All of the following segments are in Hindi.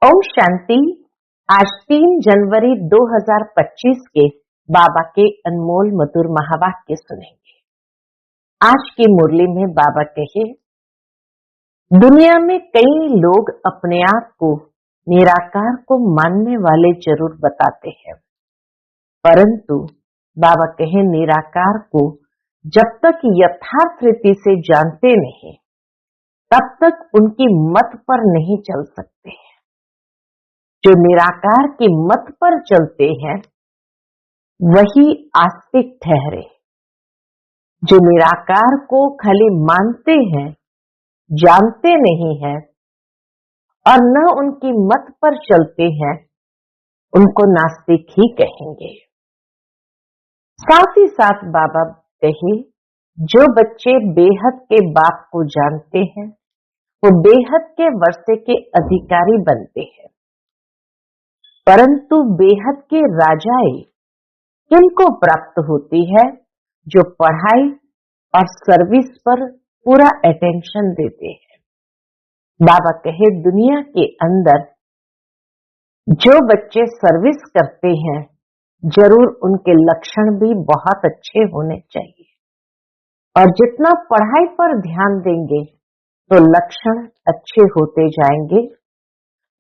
ओम शांति। आज 3 जनवरी 2025 के बाबा के अनमोल मधुर महावाक्य सुनेंगे। आज की मुरली में बाबा कहे, दुनिया में कई लोग अपने आप को निराकार को मानने वाले जरूर बताते हैं, परंतु बाबा कहे निराकार को जब तक यथार्थ रीति से जानते नहीं, तब तक उनकी मत पर नहीं चल सकते हैं। जो निराकार की मत पर चलते हैं वही आस्तिक ठहरे। जो निराकार को खाली मानते हैं, जानते नहीं हैं और न उनकी मत पर चलते हैं, उनको नास्तिक ही कहेंगे। साथ ही साथ बाबा कहे, जो बच्चे बेहद के बाप को जानते हैं वो बेहद के वर्षे के अधिकारी बनते हैं, परंतु बेहद के राजाएं किनको प्राप्त होती है? जो पढ़ाई और सर्विस पर पूरा अटेंशन देते हैं। बाबा कहे, दुनिया के अंदर जो बच्चे सर्विस करते हैं जरूर उनके लक्षण भी बहुत अच्छे होने चाहिए, और जितना पढ़ाई पर ध्यान देंगे तो लक्षण अच्छे होते जाएंगे।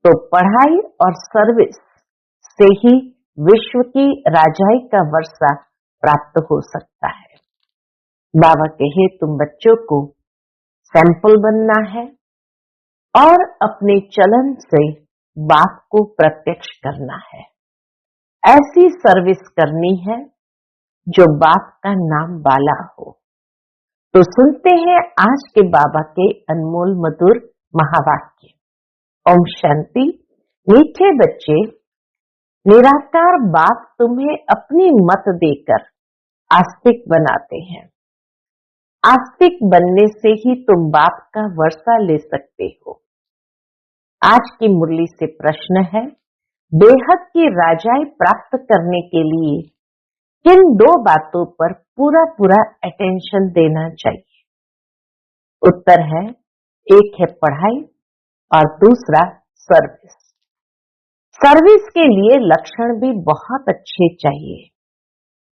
तो पढ़ाई और सर्विस से ही विश्व की राजाई का वर्षा प्राप्त हो सकता है। बाबा कहे, तुम बच्चों को सैंपल बनना है और अपने चलन से बाप को प्रत्यक्ष करना है। ऐसी सर्विस करनी है जो बाप का नाम वाला हो। तो सुनते हैं आज के बाबा के अनमोल मधुर महावाक्य। ओम शांति। मीठे बच्चे, निराकार बाप तुम्हें अपनी मत देकर आस्तिक बनाते हैं। आस्तिक बनने से ही तुम बाप का वर्षा ले सकते हो। आज की मुरली से प्रश्न है, बेहद की राजाई प्राप्त करने के लिए किन 2 बातों पर पूरा पूरा अटेंशन देना चाहिए? उत्तर है, एक है पढ़ाई और दूसरा सर्विस। सर्विस के लिए लक्षण भी बहुत अच्छे चाहिए।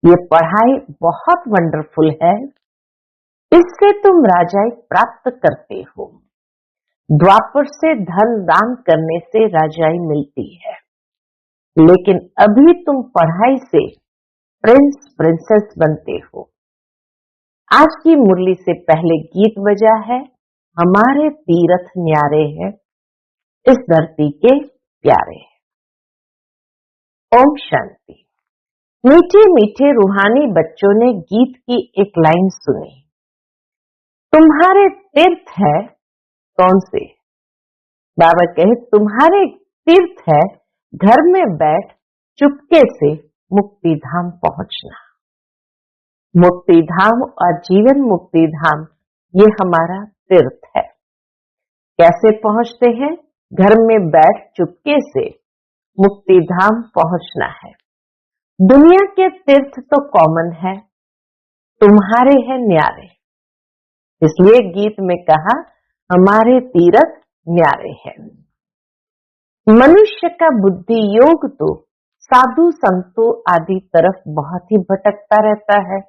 ये पढ़ाई बहुत वंडरफुल है, इससे तुम राजाई प्राप्त करते हो। द्वापर से धन दान करने से राजाई मिलती है, लेकिन अभी तुम पढ़ाई से प्रिंस प्रिंसेस बनते हो। आज की मुरली से पहले गीत बजा है, हमारे तीरथ न्यारे हैं, इस धरती के प्यारे हैं। ओम शांति। मीठे मीठे रूहानी बच्चों ने गीत की एक लाइन सुनी, तुम्हारे तीर्थ है कौन से? बाबा कहे, तुम्हारे तीर्थ है घर में बैठ चुपके से मुक्ति धाम पहुंचना। मुक्ति धाम और जीवन मुक्ति धाम ये हमारा तीर्थ है। कैसे पहुंचते हैं? घर में बैठ चुपके से मुक्ति धाम पहुंचना है। दुनिया के तीर्थ तो कॉमन है, तुम्हारे हैं न्यारे। इसलिए गीत में कहा, हमारे तीरथ न्यारे हैं। मनुष्य का बुद्धि योग तो साधु संतों आदि तरफ बहुत ही भटकता रहता है।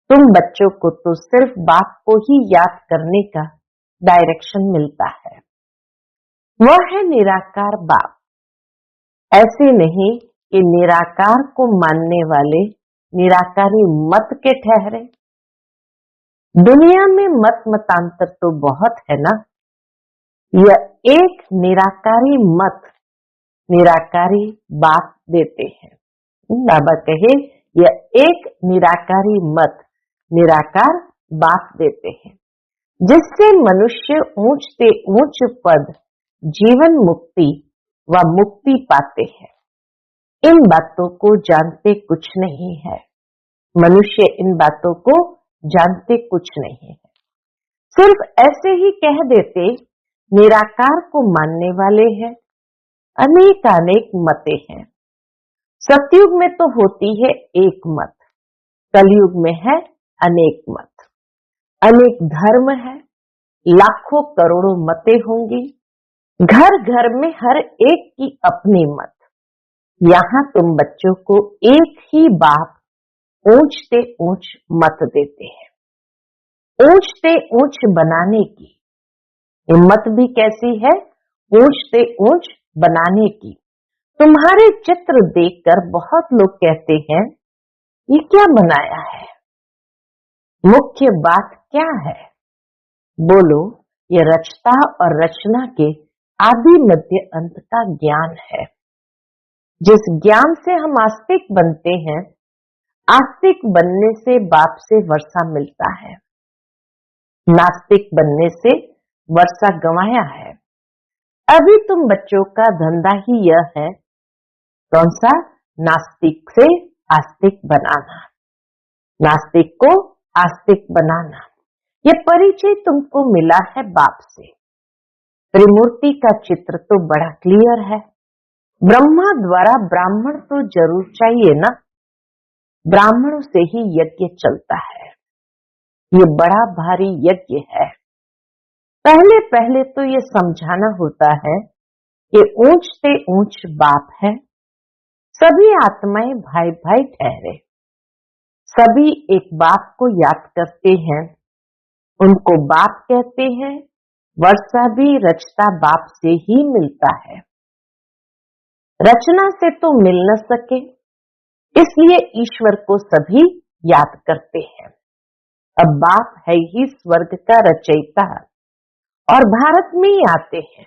तुम बच्चों को तो सिर्फ बाप को ही याद करने का डायरेक्शन मिलता है। वह है निराकार बाप। ऐसे नहीं कि निराकार को मानने वाले निराकारी मत के ठहरे। दुनिया में मत मतांतर तो बहुत है ना। यह एक निराकारी मत निराकारी बाप देते हैं। बाबा कहे, यह एक निराकारी मत निराकार बाप देते हैं, जिससे मनुष्य ऊंच से ऊंच पद जीवन मुक्ति व मुक्ति पाते हैं। इन बातों को जानते कुछ नहीं है। मनुष्य इन बातों को जानते कुछ नहीं है। सिर्फ ऐसे ही कह देते, निराकार को मानने वाले हैं। अनेक मतें हैं। सतयुग में तो होती है एक मत, कलयुग में है अनेक मत। अनेक धर्म है, लाखों करोड़ों मतें होंगी, घर घर में हर एक की अपनी मत। यहाँ तुम बच्चों को एक ही बाप ऊंचते ऊंच मत देते हैं। ऊंचते ऊंच बनाने की हिम्मत भी कैसी है, ऊंचते ऊंच बनाने की। तुम्हारे चित्र देखकर बहुत लोग कहते हैं ये क्या बनाया है, मुख्य बात क्या है? बोलो, ये रचता और रचना के आदि मध्य अंत का ज्ञान है। जिस ज्ञान से हम आस्तिक बनते हैं, आस्तिक बनने से बाप से वर्षा मिलता है, नास्तिक बनने से वर्षा गंवाया है। अभी तुम बच्चों का धंधा ही यह है, कौन सा? नास्तिक से आस्तिक बनाना, नास्तिक को आस्तिक बनाना। यह परिचय तुमको मिला है बाप से। त्रिमूर्ति का चित्र तो बड़ा क्लियर है। ब्रह्मा द्वारा ब्राह्मण तो जरूर चाहिए ना, ब्राह्मणों से ही यज्ञ चलता है। ये बड़ा भारी यज्ञ है। पहले पहले तो ये समझाना होता है कि ऊंचते ऊंच बाप है, सभी आत्माएं भाई भाई ठहरे, सभी एक बाप को याद करते हैं, उनको बाप कहते हैं। वर्षा भी रचता बाप से ही मिलता है, रचना से तो मिल न सके, इसलिए ईश्वर को सभी याद करते हैं। अब बाप है ही स्वर्ग का रचयिता और भारत में ही आते हैं,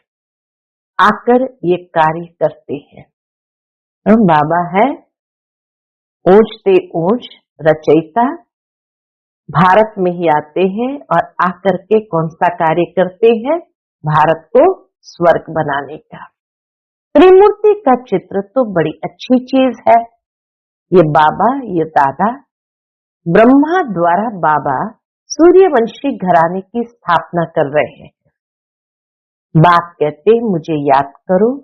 आकर ये कार्य करते हैं। हम बाबा है ऊंचते ऊंच रचयिता, भारत में ही आते हैं और आकर के कौन सा कार्य करते हैं? भारत को स्वर्ग बनाने का। त्रिमूर्ति का चित्र तो बड़ी अच्छी चीज है। ये बाबा, ये दादा, ब्रह्मा द्वारा बाबा सूर्यवंशी घराने की स्थापना कर रहे हैं। बाप कहते मुझे याद करो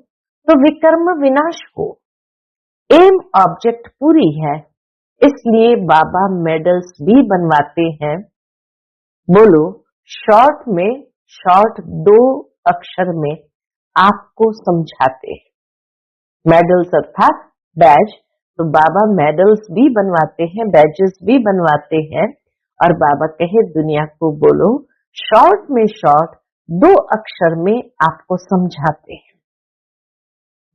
तो विकर्म विनाश हो। एम ऑब्जेक्ट पूरी है, इसलिए बाबा मेडल्स भी बनवाते हैं। बोलो, शॉर्ट में शॉर्ट 2 अक्षर में आपको समझाते हैं। मेडल्स अर्थात बैज, तो बाबा मेडल्स भी बनवाते हैं, बैजेस भी बनवाते हैं। और बाबा कहे दुनिया को बोलो, शॉर्ट में शॉर्ट 2 अक्षर में आपको समझाते हैं।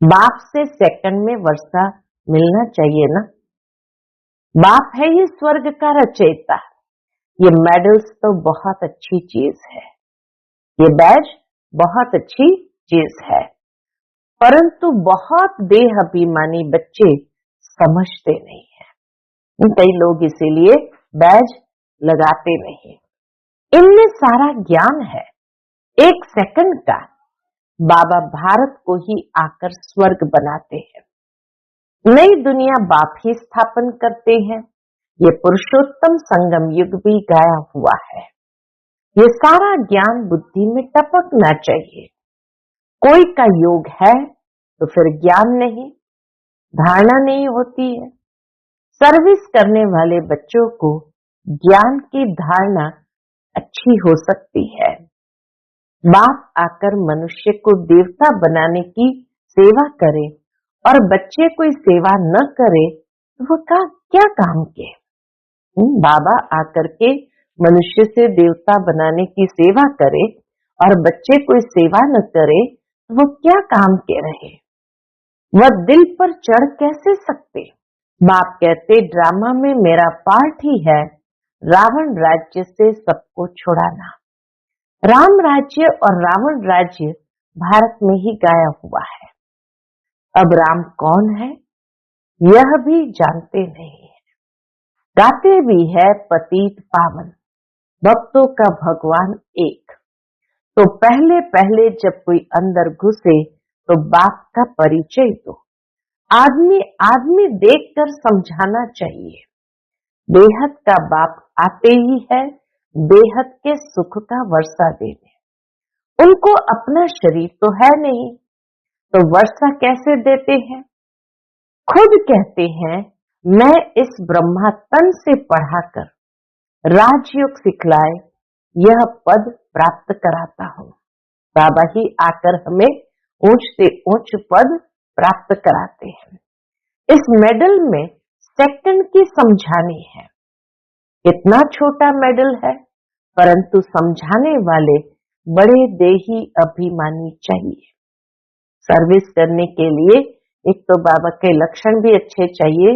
बाप से सेकंड में वर्षा मिलना चाहिए ना। बाप है ये स्वर्ग का रचयिता। ये मेडल्स तो बहुत अच्छी चीज है, ये बैज बहुत अच्छी चीज है, परंतु बहुत देह अभिमानी बच्चे समझते नहीं है। कई लोग इसीलिए बैज लगाते नहीं। इनमें सारा ज्ञान है। 1 सेकंड का बाबा भारत को ही आकर स्वर्ग बनाते हैं। नई दुनिया बाप ही स्थापन करते हैं। ये पुरुषोत्तम संगम युग भी गाया हुआ है। ये सारा ज्ञान बुद्धि में टपकना चाहिए। कोई का योग है तो फिर ज्ञान नहीं, धारणा नहीं होती है। सर्विस करने वाले बच्चों को ज्ञान की धारणा अच्छी हो सकती है। बाप आकर मनुष्य को देवता बनाने की सेवा करे और बच्चे कोई सेवा न करे तो वो क्या काम के? बाबा आकर के मनुष्य से देवता बनाने की सेवा करे और बच्चे कोई सेवा न करे तो वो क्या काम के रहे? वह दिल पर चढ़ कैसे सकते? बाप कहते ड्रामा में मेरा पार्ट ही है रावण राज्य से सबको छुड़ाना। राम राज्य और रावण राज्य भारत में ही गाया हुआ है। अब राम कौन है यह भी जानते नहीं है। गाते भी है पतित पावन, भक्तों का भगवान एक। तो पहले पहले जब कोई अंदर घुसे तो बाप का परिचय दो। आदमी आदमी देखकर समझाना चाहिए। बेहद का बाप आते ही है बेहद के सुख का वर्षा देने। उनको अपना शरीर तो है नहीं, तो वर्षा कैसे देते हैं? खुद कहते हैं मैं इस ब्रह्मा तन से पढ़ाकर राजयोग सिखलाए यह पद प्राप्त कराता हूं। बाबा ही आकर हमें ऊंच से ऊंच पद प्राप्त कराते हैं। इस मेडल में सेकंड की समझानी है। इतना छोटा मेडल है, परंतु समझाने वाले बड़े देही अभिमानी चाहिए। सर्विस करने के लिए एक तो बाबा के लक्षण भी अच्छे चाहिए,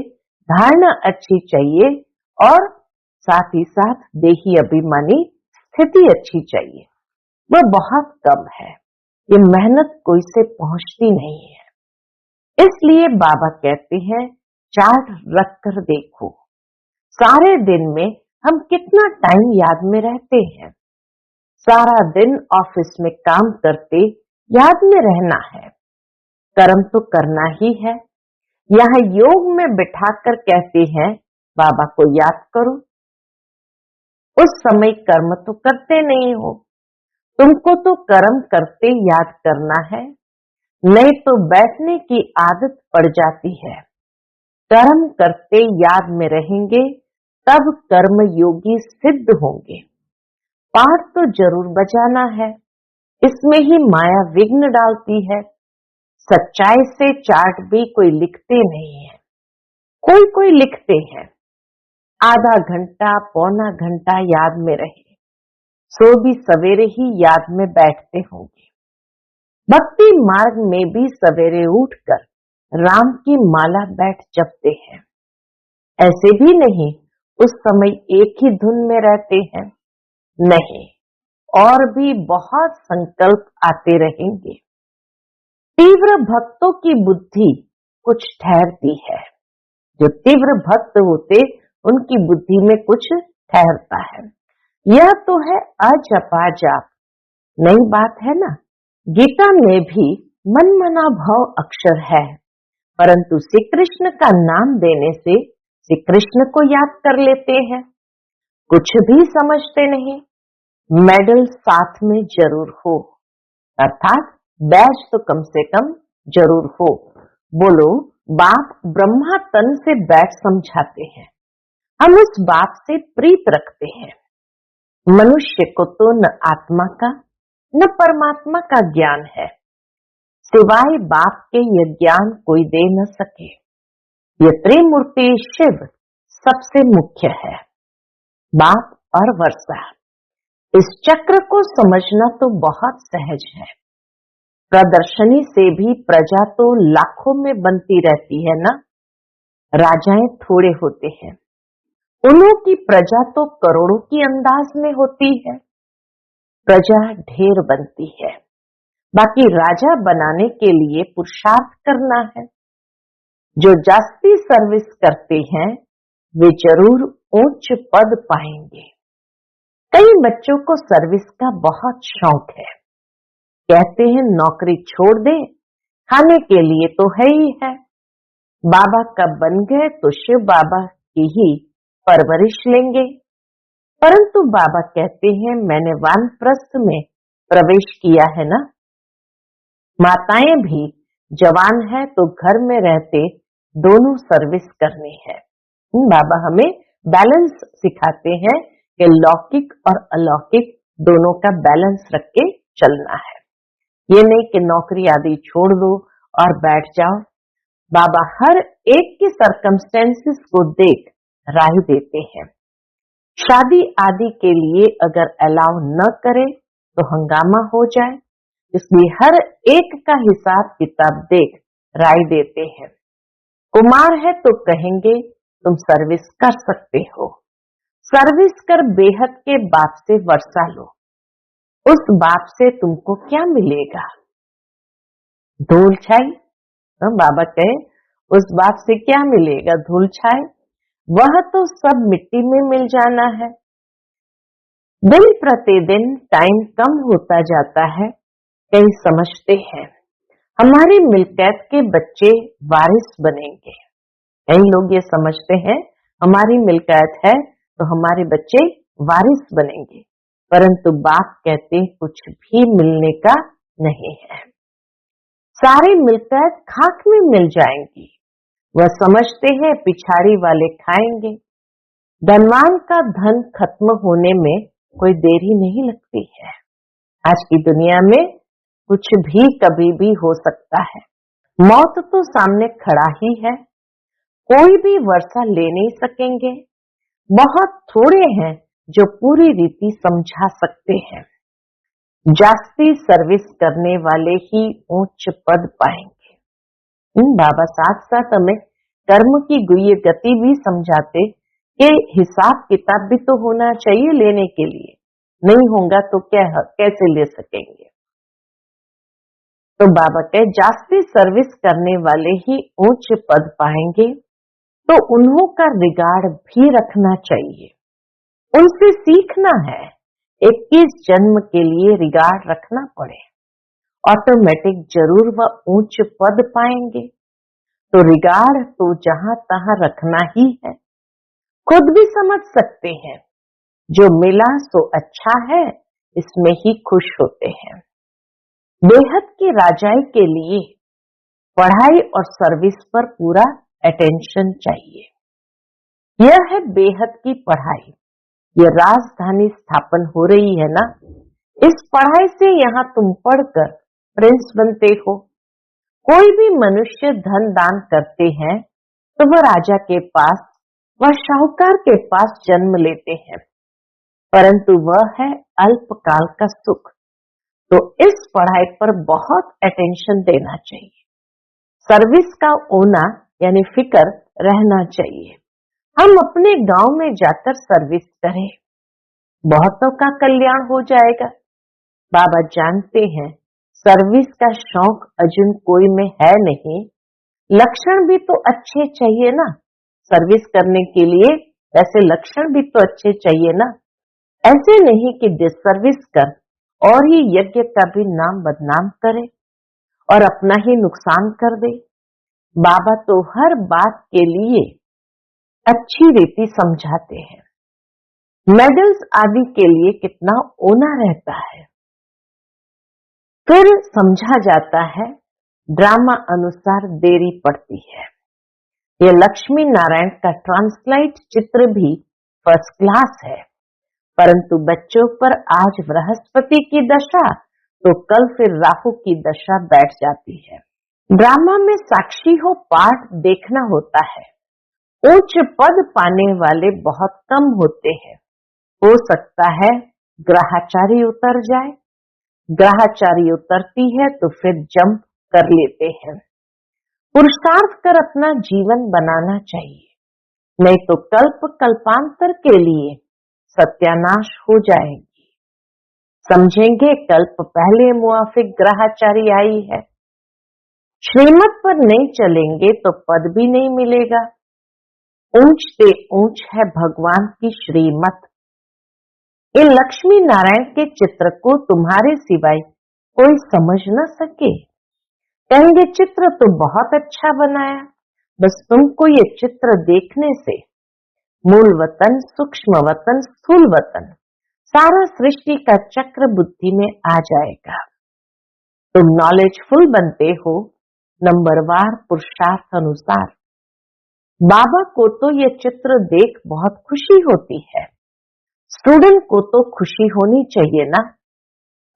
धारणा अच्छी चाहिए और साथ ही साथ देही अभिमानी स्थिति अच्छी चाहिए। वह बहुत कम है, ये मेहनत कोई से पहुंचती नहीं है। इसलिए बाबा कहते हैं चार्ट रख कर देखो, सारे दिन में हम कितना टाइम याद में रहते हैं। सारा दिन ऑफिस में काम करते याद में रहना है, कर्म तो करना ही है। यहाँ योग में बिठाकर कहते हैं बाबा को याद करो, उस समय कर्म तो करते नहीं हो, तुमको तो कर्म करते याद करना है, नहीं तो बैठने की आदत पड़ जाती है। कर्म करते याद में रहेंगे तब कर्म योगी सिद्ध होंगे। पाठ तो जरूर बजाना है, इसमें ही माया विघ्न डालती है। सच्चाई से चार्ट भी कोई लिखते नहीं है, कोई कोई लिखते हैं। आधा घंटा पौना घंटा याद में रहे, सो भी सवेरे ही याद में बैठते होंगे। भक्ति मार्ग में भी सवेरे उठकर राम की माला बैठ जपते हैं। ऐसे भी नहीं उस समय एक ही धुन में रहते हैं, नहीं, और भी बहुत संकल्प आते रहेंगे। तीव्र भक्तों की बुद्धि कुछ ठहरती है, जो तीव्र भक्त होते उनकी बुद्धि में कुछ ठहरता है। यह तो है अजपा जाप, नई बात है ना। गीता में भी मन मना भाव अक्षर है, परंतु श्री कृष्ण का नाम देने से श्री कृष्ण को याद कर लेते हैं। कुछ भी समझते नहीं। मेडल साथ में जरूर हो, अर्थात बैच तो कम से कम जरूर हो। बोलो बाप ब्रह्मा तन से बैच समझाते हैं, हम उस बाप से प्रीत रखते हैं। मनुष्य को तो न आत्मा का न परमात्मा का ज्ञान है, सिवाय बाप के यह ज्ञान कोई दे न सके। ये त्रिमूर्ति शिव सबसे मुख्य है, बाप और वर्षा। इस चक्र को समझना तो बहुत सहज है। प्रदर्शनी से भी प्रजा तो लाखों में बनती रहती है ना। राजाएं थोड़े होते हैं, उन्हों की प्रजा तो करोड़ों की अंदाज में होती है। प्रजा ढेर बनती है, बाकी राजा बनाने के लिए पुरुषार्थ करना है। जो जास्ती सर्विस करते हैं वे जरूर उच्च पद पाएंगे। कई बच्चों को सर्विस का बहुत शौक है, कहते हैं नौकरी छोड़ दें, खाने के लिए तो है ही है। बाबा का बन गए तो शिव बाबा की ही परवरिश लेंगे। परंतु बाबा कहते हैं मैंने वानप्रस्थ में प्रवेश किया है ना। माताएं भी जवान है तो घर में रहते दोनों सर्विस करनी है। बाबा हमें बैलेंस सिखाते हैं कि लौकिक और अलौकिक दोनों का बैलेंस रख के चलना है। ये नहीं कि नौकरी आदि छोड़ दो और बैठ जाओ। बाबा हर एक की सर्कमस्टेंसेस को देख राय देते हैं। शादी आदि के लिए अगर अलाउ न करे तो हंगामा हो जाए, इसलिए हर एक का हिसाब किताब देख राय देते हैं। कुमार है तो कहेंगे तुम सर्विस कर सकते हो, सर्विस कर बेहद के बाप से वर्षा लो। उस बाप से तुमको क्या मिलेगा? धूल छाई। बाबा कहे उस बाप से क्या मिलेगा? धूल छाई, वह तो सब मिट्टी में मिल जाना है। दिन प्रतिदिन टाइम कम होता जाता है। कई समझते हैं हमारी मिल्कियत के बच्चे वारिस बनेंगे। कई लोग ये समझते हैं हमारी मिल्कियत है तो हमारे बच्चे वारिस बनेंगे, परंतु बाप कहते कुछ भी मिलने का नहीं है। सारी मिल्कियत खाक में मिल जाएंगी। वह समझते हैं पिछाड़ी वाले खाएंगे। धनवान का धन खत्म होने में कोई देरी नहीं लगती है। आज की दुनिया में कुछ भी कभी भी हो सकता है। मौत तो सामने खड़ा ही है, कोई भी वर्षा ले नहीं सकेंगे। बहुत थोड़े हैं जो पूरी रीति समझा सकते हैं। जास्ती सर्विस करने वाले ही उच्च पद पाएंगे। बाबा साथ साथ हमें कर्म की गुह्य गति भी समझाते कि हिसाब किताब भी तो होना चाहिए लेने के लिए, नहीं होगा तो कैसे ले सकेंगे। तो बाबा कहे जास्ती सर्विस करने वाले ही उच्च पद पाएंगे, तो उन्हों का रिगार्ड भी रखना चाहिए, उनसे सीखना है। 21 जन्म के लिए रिगार्ड रखना पड़े, ऑटोमेटिक जरूर वह उच्च पद पाएंगे। तो रिगार्ड तो जहां तहां रखना ही है। खुद भी समझ सकते हैं, जो मिला सो अच्छा है, इसमें ही खुश होते हैं। बेहद की राजाई के लिए पढ़ाई और सर्विस पर पूरा अटेंशन चाहिए। यह है बेहद की पढ़ाई। यह राजधानी स्थापन हो रही है ना, इस पढ़ाई से यहाँ तुम पढ़कर प्रिंस बनते हो। कोई भी मनुष्य धन दान करते हैं तो वह राजा के पास, वह शाहूकार के पास जन्म लेते हैं, परंतु वह है अल्पकाल का सुख। तो इस पढ़ाई पर बहुत अटेंशन देना चाहिए। सर्विस का होना यानी फिक्र रहना चाहिए। हम अपने गांव में जाकर सर्विस करें, बहुतों का कल्याण हो जाएगा। बाबा जानते हैं सर्विस का शौक अर्जुन कोई में है नहीं। लक्षण भी तो अच्छे चाहिए ना, सर्विस करने के लिए ऐसे लक्षण भी तो अच्छे चाहिए ना। ऐसे नहीं कि डिसर्विस कर और ही यज्ञ का भी नाम बदनाम करे और अपना ही नुकसान कर दे। बाबा तो हर बात के लिए अच्छी रीति समझाते हैं। मेडल्स आदि के लिए कितना ओना रहता है, फिर समझा जाता है, ड्रामा अनुसार देरी पड़ती है। यह लक्ष्मी नारायण का ट्रांसलाइट चित्र भी फर्स्ट क्लास है, परंतु बच्चों पर आज बृहस्पति की दशा तो कल फिर राहु की दशा बैठ जाती है। ड्रामा में साक्षी हो पाठ देखना होता है। उच्च पद पाने वाले बहुत कम होते हैं। हो सकता है ग्रहाचारी उतर जाए, ग्रहाचारी उतरती है तो फिर जंप कर लेते हैं। पुरुषार्थ कर अपना जीवन बनाना चाहिए, नहीं तो कल्प कल्पांतर के लिए सत्यानाश हो जाएगी। समझेंगे कल्प पहले मुआफिक ग्रहाचारी आई है। श्रीमत पर नहीं चलेंगे तो पद भी नहीं मिलेगा। ऊंच से ऊंच है भगवान की श्रीमत। इन लक्ष्मी नारायण के चित्र को तुम्हारे सिवाय कोई समझ न सके। कहेंगे चित्र तो बहुत अच्छा बनाया, बस तुमको ये चित्र देखने से मूल वतन, सूक्ष्म वतन, स्थूल वतन, सारा सृष्टि का चक्र बुद्धि में आ जाएगा। तुम नॉलेजफुल बनते हो नंबरवार पुरुषार्थ अनुसार। बाबा को तो ये चित्र देख बहुत खुशी होती है। स्टूडेंट को तो खुशी होनी चाहिए ना,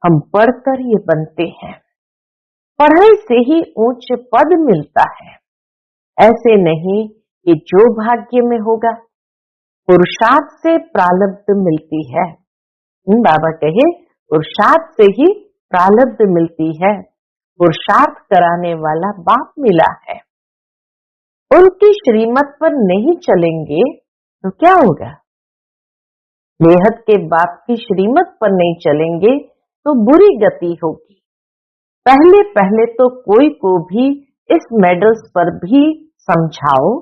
हम पढ़कर ये बनते हैं। पढ़ाई से ही उच्च पद मिलता है, ऐसे नहीं कि जो भाग्य में होगा। पुरुषार्थ से प्रारब्ध मिलती है। बाबा कहे पुरुषार्थ से ही प्रारब्ध मिलती है। पुरुषार्थ कराने वाला बाप मिला है। उनकी श्रीमत पर नहीं चलेंगे तो क्या होगा? बेहद के बाप की श्रीमत पर नहीं चलेंगे तो बुरी गति होगी। पहले पहले तो कोई को भी इस मेडल्स पर भी समझाओ,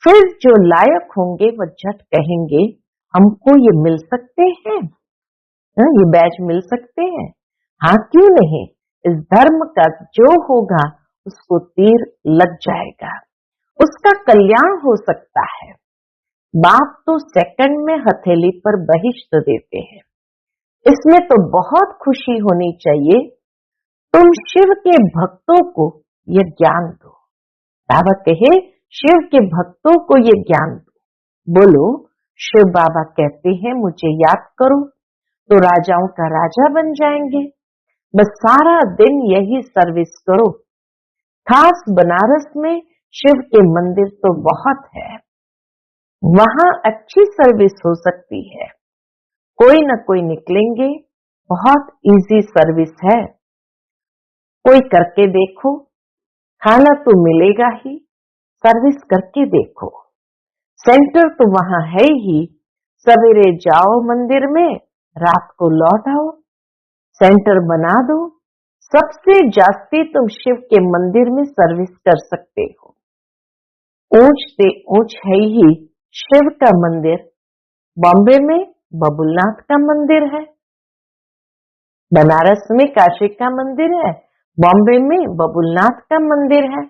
फिर जो लायक होंगे वो झट कहेंगे हमको ये मिल सकते हैं, ये बैच मिल सकते हैं। हाँ क्यों नहीं, इस धर्म का जो होगा उसको तीर लग जाएगा, उसका कल्याण हो सकता है। बाप तो सेकंड में हथेली पर बहिष्ठ देते हैं। इसमें तो बहुत खुशी होनी चाहिए। तुम शिव के भक्तों को यह ज्ञान दो। बाबा कहे शिव के भक्तों को ये ज्ञान दो। बोलो शिव बाबा कहते हैं मुझे याद करो तो राजाओं का राजा बन जाएंगे। बस सारा दिन यही सर्विस करो। खास बनारस में शिव के मंदिर तो बहुत है, वहां अच्छी सर्विस हो सकती है। कोई न कोई निकलेंगे, बहुत इजी सर्विस है। कोई करके देखो, खाना तो मिलेगा ही, सर्विस करके देखो। सेंटर तो वहां है ही, सवेरे जाओ मंदिर में, रात को लौट आओ। सेंटर बना दो, सबसे जास्ती तुम शिव के मंदिर में सर्विस कर सकते हो। ऊंच से ऊंच है ही शिव का मंदिर। बॉम्बे में बबुलनाथ का मंदिर है, बनारस में काशी का मंदिर है, बॉम्बे में बबुलनाथ का मंदिर है।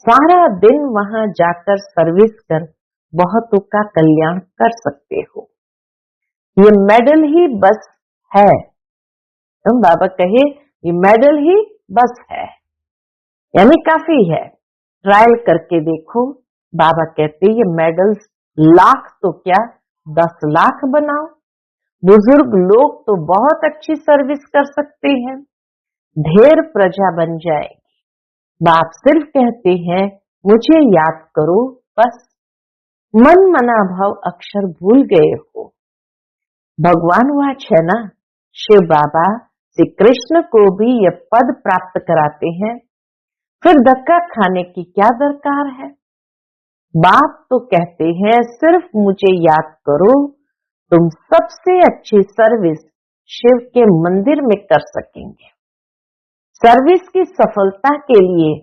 सारा दिन वहां जाकर सर्विस कर बहुतों का कल्याण कर सकते हो। ये मेडल ही बस है। तुम बाबा कहे ये मेडल ही बस है, यानी काफी है। ट्रायल करके देखो। बाबा कहते ये मेडल्स लाख तो क्या 10 लाख बनाओ। बुजुर्ग लोग तो बहुत अच्छी सर्विस कर सकते हैं, ढेर प्रजा बन जाएगी। बाप सिर्फ कहते हैं मुझे याद करो बस। मन मना भाव अक्षर भूल गए हो। भगवान वाच है ना, शिव बाबा श्री कृष्ण को भी यह पद प्राप्त कराते हैं, फिर धक्का खाने की क्या दरकार है। बाप तो कहते हैं सिर्फ मुझे याद करो, तुम सबसे अच्छी सर्विस शिव के मंदिर में कर सकेंगे। सर्विस की सफलता के लिए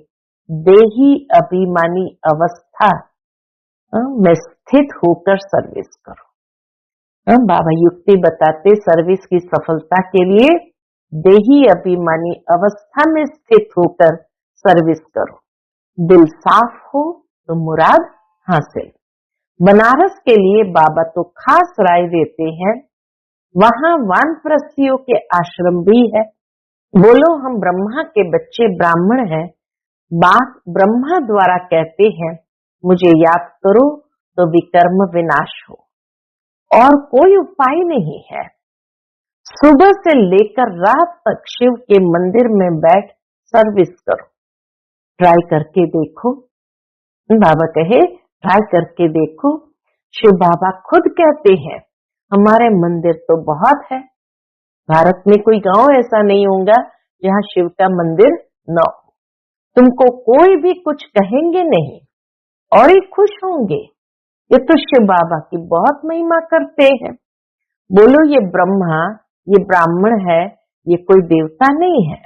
देही अभिमानी अवस्था में स्थित होकर सर्विस करो। बाबा युक्ति बताते सर्विस की सफलता के लिए देही अभिमानी अवस्था में स्थित होकर सर्विस करो। दिल साफ हो तो मुराद हासिल। बनारस के लिए बाबा तो खास राय देते हैं, वहां वानप्रस्थियों के आश्रम भी है। बोलो हम ब्रह्मा के बच्चे ब्राह्मण हैं, बाप ब्रह्मा द्वारा कहते हैं मुझे याद करो तो विकर्म विनाश हो, और कोई उपाय नहीं है। सुबह से लेकर रात तक शिव के मंदिर में बैठ सर्विस करो। ट्राई करके देखो। बाबा कहे ट्राई करके देखो। शिव बाबा खुद कहते हैं हमारे मंदिर तो बहुत है, भारत में कोई गांव ऐसा नहीं होगा जहां शिव का मंदिर न हो। तुमको कोई भी कुछ कहेंगे नहीं और ही खुश होंगे। ये तो शिव बाबा की बहुत महिमा करते हैं। बोलो ये ब्रह्मा, ये ब्राह्मण है, ये कोई देवता नहीं है।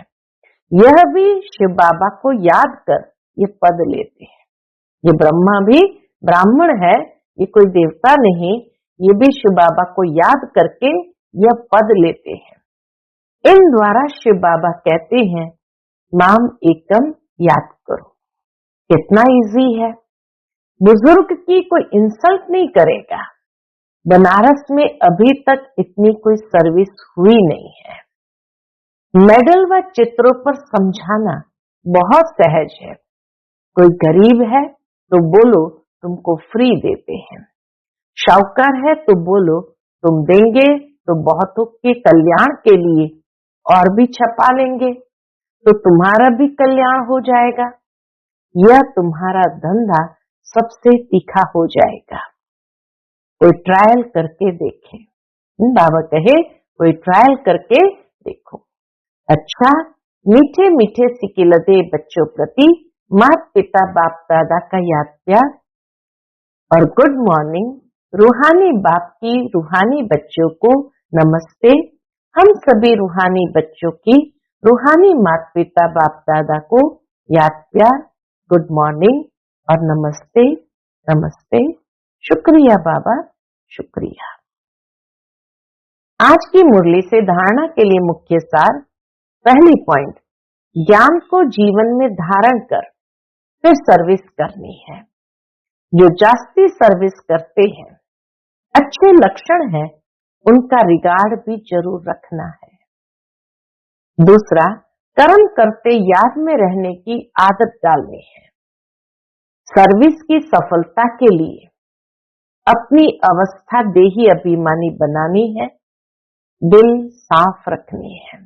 यह भी शिव बाबा को याद कर ये पद लेते हैं। ये ब्रह्मा भी ब्राह्मण है, ये कोई देवता नहीं, ये भी शिव बाबा को याद करके यह पद लेते हैं। इन द्वारा शिव बाबा कहते हैं नाम एकम याद करो। कितना इजी है। बुजुर्ग की कोई इंसल्ट नहीं करेगा। बनारस में अभी तक इतनी कोई सर्विस हुई नहीं है। मेडल व चित्रों पर समझाना बहुत सहज है। कोई गरीब है तो बोलो तुमको फ्री देते हैं, शाहूकार है तो बोलो तुम देंगे तो बहुतों के कल्याण के लिए और भी छपा लेंगे तो तुम्हारा भी कल्याण हो जाएगा। यह तुम्हारा धंधा सबसे तीखा हो जाएगा। कोई ट्रायल करके देखे। बाबा कहे कोई ट्रायल करके देखो। अच्छा, मीठे मीठे सिकिलते बच्चों प्रति माता पिता बाप दादा का याद प्यार और गुड मॉर्निंग। रूहानी बाप की रूहानी बच्चों को नमस्ते। हम सभी रूहानी बच्चों की रूहानी माता पिता बाप दादा को याद प्यार, गुड मॉर्निंग और नमस्ते नमस्ते। शुक्रिया बाबा, शुक्रिया। आज की मुरली से धारणा के लिए मुख्य सार। पहली पॉइंट, ज्ञान को जीवन में धारण कर फिर सर्विस करनी है। जो जास्ती सर्विस करते हैं, अच्छे लक्षण है, उनका रिगार्ड भी जरूर रखना है। दूसरा, कर्म करते याद में रहने की आदत डालनी है। सर्विस की सफलता के लिए अपनी अवस्था देही अभिमानी बनानी है, दिल साफ रखनी है।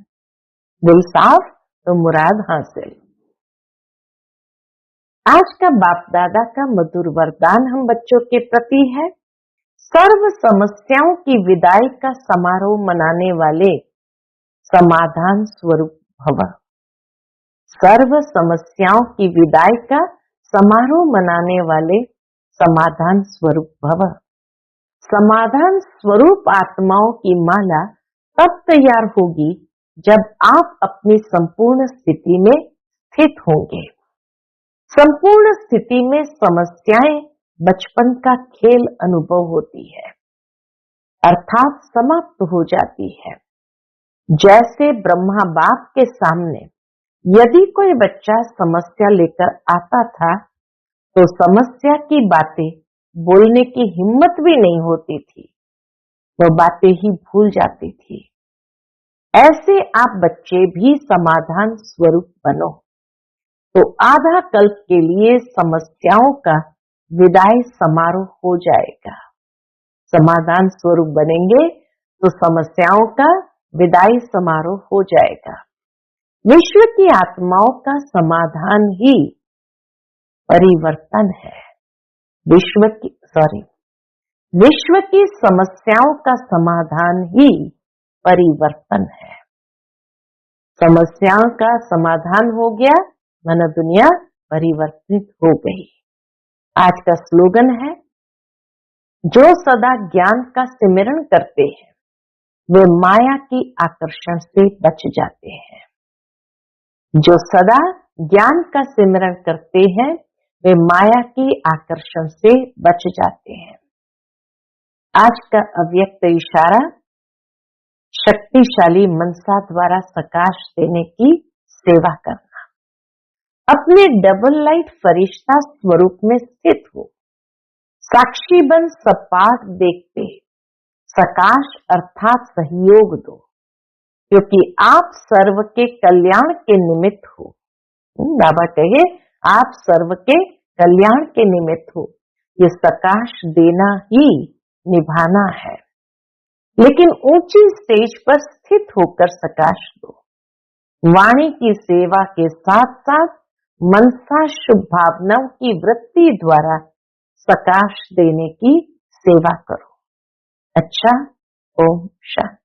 दिल साफ तो मुराद हासिल। आज का बाप दादा का मधुर वरदान हम बच्चों के प्रति है, सर्व समस्याओं की विदाई का समारोह मनाने वाले समाधान स्वरूप भव। सर्व समस्याओं की विदाई का समारोह मनाने वाले समाधान स्वरूप भव। समाधान स्वरूप आत्माओं की माला तब तैयार होगी जब आप अपनी संपूर्ण स्थिति में स्थित होंगे। संपूर्ण स्थिति में समस्याएं बचपन का खेल अनुभव होती है, अर्थात समाप्त हो जाती है। जैसे ब्रह्मा बाप के सामने यदि कोई बच्चा समस्या लेकर आता था तो समस्या की बातें बोलने की हिम्मत भी नहीं होती थी, वो बातें ही भूल जाती थी। ऐसे आप बच्चे भी समाधान स्वरूप बनो तो आधा कल्प के लिए समस्याओं का विदाई समारोह हो जाएगा। समाधान स्वरूप बनेंगे तो समस्याओं का विदाई समारोह हो जाएगा। विश्व की आत्माओं का समाधान ही परिवर्तन है। विश्व की समस्याओं का समाधान ही परिवर्तन है। समस्याओं का समाधान हो गया, मन दुनिया परिवर्तित हो गई। आज का स्लोगन है, जो सदा ज्ञान का सिमरन करते हैं वे माया की आकर्षण से बच जाते हैं। जो सदा ज्ञान का सिमरन करते हैं वे माया की आकर्षण से बच जाते हैं। आज का अव्यक्त इशारा, शक्तिशाली मनसा द्वारा प्रकाश देने की सेवा करना। अपने डबल लाइट फरिश्ता स्वरूप में स्थित हो, साक्षी बन सपाट देखते सकाश अर्थात सहयोग दो, क्योंकि आप सर्व के कल्याण के निमित्त हो। बाबा कहे आप सर्व के कल्याण के निमित्त हो, ये प्रकाश देना ही निभाना है। लेकिन ऊंची स्टेज पर स्थित होकर प्रकाश दो। वाणी की सेवा के साथ साथ मनसा शुभ भावनाओं की वृत्ति द्वारा प्रकाश देने की सेवा करो। अच्छा, ओम शांति।